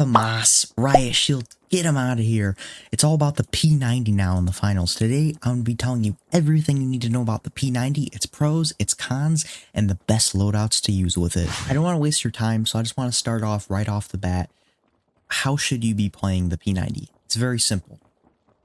Famas, Riot Shield, get him out of here. It's all about the P90 now in the finals. Today, I'm going to be telling you everything you need to know about the P90, its pros, its cons, and the best loadouts to use with it. I don't want to waste your time, so I just want to start off right off the bat. How should you be playing the P90? It's very simple.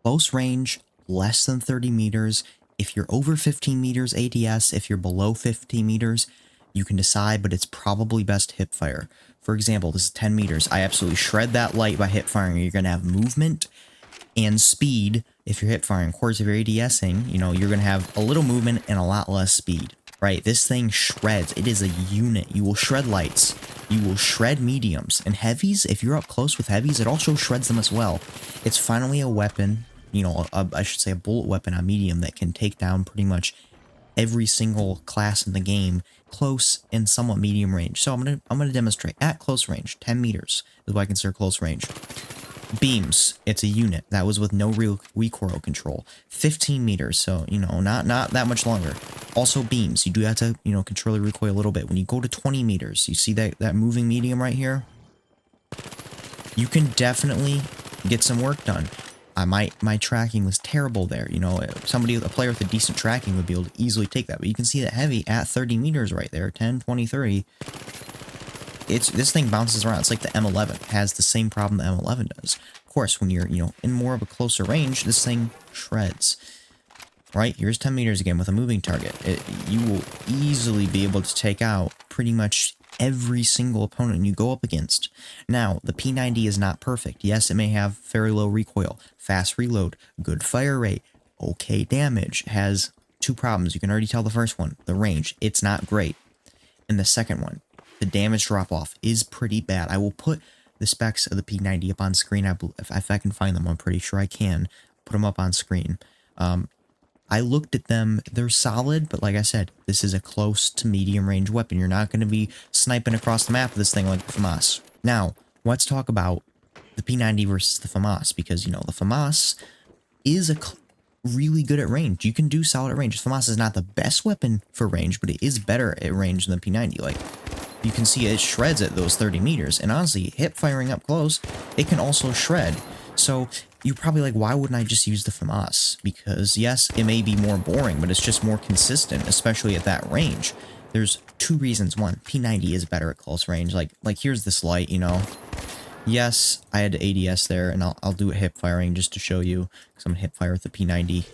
Close range, less than 30 meters. If you're over 15 meters ADS, if you're below 15 meters, you can decide, but it's probably best hip fire. For example, this is 10 meters. I absolutely shred that light by hip firing. You're going to have movement and speed if you're hip firing. Of course, if you're ADSing, you know, you're going to have a little movement and a lot less speed, right? This thing shreds. It is a unit. You will shred lights. You will shred mediums. And heavies, if you're up close with heavies, it also shreds them as well. It's finally a weapon, you know, I should say a bullet weapon on medium that can take down pretty much every single class in the game, close and somewhat medium range. So I'm gonna demonstrate at close range. 10 meters is what I consider close range. Beams, it's a unit that was with no real recoil control. 15 meters, so you know, not that much longer. Also beams, you do have to, you know, control the recoil a little bit. When you go to 20 meters, you see that moving medium right here? You can definitely get some work done. My tracking was terrible there. You know, a player with a decent tracking would be able to easily take that. But you can see that heavy at 30 meters right there, 10, 20, 30. This thing bounces around. It's like the M11. It has the same problem the M11 does. Of course, when you're, you know, in more of a closer range, this thing shreds. Right? Here's 10 meters again with a moving target. You will easily be able to take out pretty much every single opponent you go up against. Now, the P90 is not perfect. Yes, it may have very low recoil, fast reload, good fire rate, okay damage. It has two problems. You can already tell the first one, the range. It's not great. And the second one, the damage drop-off is pretty bad. I will put the specs of the P90 up on screen. If I can find them, I'm pretty sure I can put them up on screen. I looked at them, they're solid, but like I said, this is a close to medium range weapon. You're not going to be sniping across the map with this thing like the Famas. Now, let's talk about the P90 versus the Famas, because, you know, the Famas is really good at range. You can do solid at range. The Famas is not the best weapon for range, but it is better at range than the P90. Like, you can see it shreds at those 30 meters, and honestly, hip firing up close, it can also shred. So, you're probably like, why wouldn't I just use the Famas? Because, yes, it may be more boring, but it's just more consistent, especially at that range. There's two reasons. One, P90 is better at close range. Like here's this light, you know. Yes, I had to ADS there, and I'll do it hip firing just to show you, because I'm going to hip fire with the P90.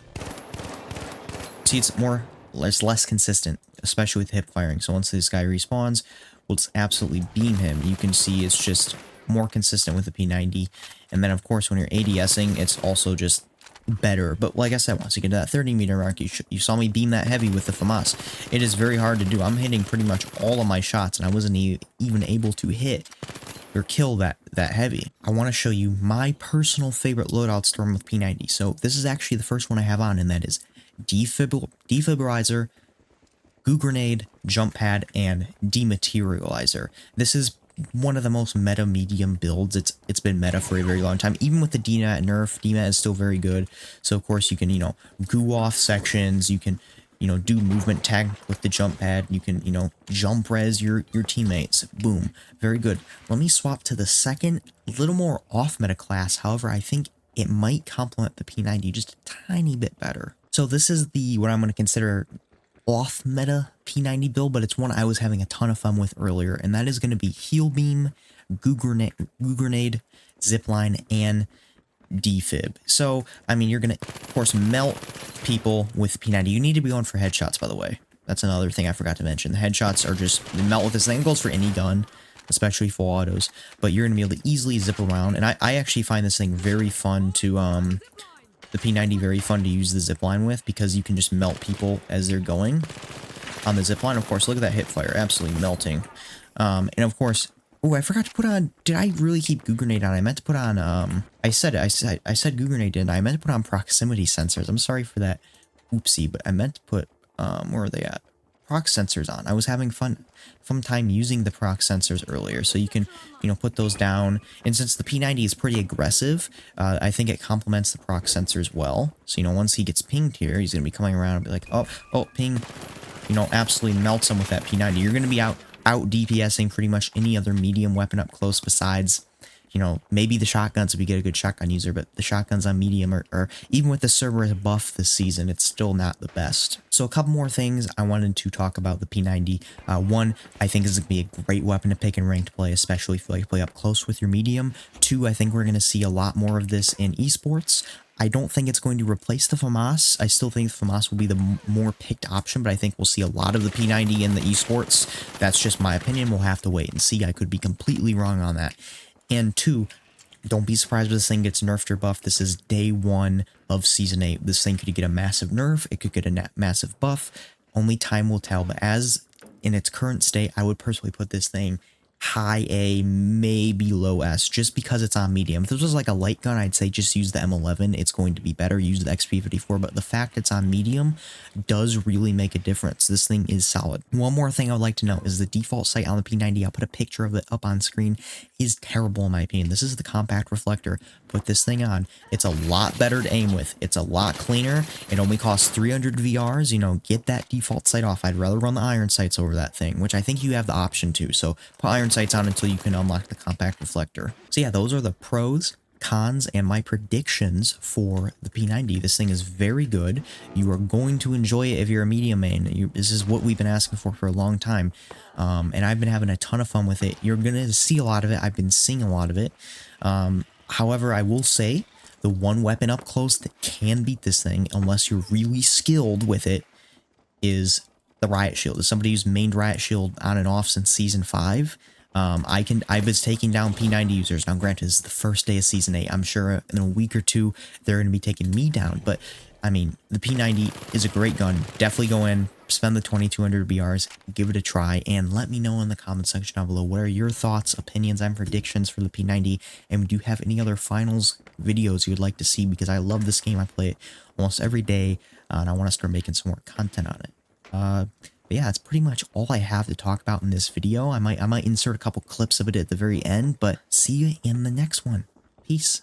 See, it's less consistent, especially with hip firing. So once this guy respawns, we'll just absolutely beam him. You can see it's just more consistent with the P90. And then, of course, when you're ADSing, it's also just better. But like I said, once you get to that 30 meter mark, you saw me beam that heavy with the Famas. It is very hard to do. I'm hitting pretty much all of my shots, and I wasn't even able to hit or kill that heavy. I want to show you my personal favorite loadout storm with P90. So this is actually the first one I have on, and that is Defibrillator, Goo Grenade, Jump Pad, and Dematerializer. This is one of the most meta medium builds. It's been meta for a very long time. Even with the DNAT nerf, DNAT is still very good. So of course you can, you know, goo off sections. You can, you know, do movement tag with the jump pad. You can, you know, jump res your teammates. Boom, very good. Let me swap to the second, little more off meta class. However, I think it might complement the P90 just a tiny bit better. So this is what I'm going to consider off meta P90 build, but it's one I was having a ton of fun with earlier, and that is going to be Heal Beam, Goo Grenade, Zipline, and Defib. So, I mean, you're going to, of course, melt people with P90. You need to be going for headshots, by the way. That's another thing I forgot to mention. The headshots are just, melt with this thing. It goes for any gun, especially full autos, but you're going to be able to easily zip around, and I actually find this thing very fun to, the P90 very fun to use the zipline with, because you can just melt people as they're going on the zipline. Of course, look at that hip fire, absolutely melting. And of course, oh, I forgot to put on, did I really keep Goo Grenade on? I meant to put on, I said Goo Grenade, didn't I? I meant to put on proximity sensors. I'm sorry for that, oopsie, but I meant to put, where are they at? Proc sensors on. I was having fun time using the proc sensors earlier, so you can, you know, put those down. And since the P90 is pretty aggressive, I think it complements the proc sensors well. So, you know, once he gets pinged here, he's going to be coming around and be like, oh, ping, you know, absolutely melts him with that P90. You're going to be out DPSing pretty much any other medium weapon up close besides, you know, maybe the shotguns if we get a good shotgun user, but the shotguns on medium or even with the Cerberus buff this season, it's still not the best. So a couple more things I wanted to talk about the P90. One, I think this is going to be a great weapon to pick in ranked play, especially if you like to play up close with your medium. Two, I think we're going to see a lot more of this in esports. I don't think it's going to replace the Famas. I still think the Famas will be the more picked option, but I think we'll see a lot of the P90 in the esports. That's just my opinion. We'll have to wait and see. I could be completely wrong on that. And two, don't be surprised if this thing gets nerfed or buffed. This is day 1 of Season 8. This thing could get a massive nerf. It could get a massive buff. Only time will tell. But as in its current state, I would personally put this thing high A, maybe low S, just because it's on medium. If this was like a light gun, I'd say just use the M11. It's going to be better. Use the XP54, but the fact it's on medium does really make a difference. This thing is solid. One more thing I would like to know is the default sight on the P90. I'll put a picture of it up on screen. Is terrible in my opinion. This is the compact reflector. Put this thing on. It's a lot better to aim with. It's a lot cleaner. It only costs 300 VRs. You know, get that default sight off. I'd rather run the iron sights over that thing, which I think you have the option to. So put iron sights on until you can unlock the compact reflector. So yeah, those are the pros, cons, and my predictions for the P90. This thing is very good. You are going to enjoy it if you're a medium main. This is what we've been asking for a long time. And I've been having a ton of fun with it. You're going to see a lot of it. I've been seeing a lot of it. However, I will say the one weapon up close that can beat this thing, unless you're really skilled with it, is the Riot Shield. As somebody who's mained Riot Shield on and off since Season 5, I was taking down P90 users. Now, granted, it's the first day of Season 8. I'm sure in a week or two, they're going to be taking me down. But, I mean, the P90 is a great gun. Definitely go in, spend the 2200 BRs, give it a try, and let me know in the comment section down below what are your thoughts, opinions, and predictions for the P90, and do you have any other finals videos you would like to see, because I love this game. I play it almost every day, and I want to start making some more content on it. But yeah, that's pretty much all I have to talk about in this video. I might insert a couple clips of it at the very end, but see you in the next one. Peace.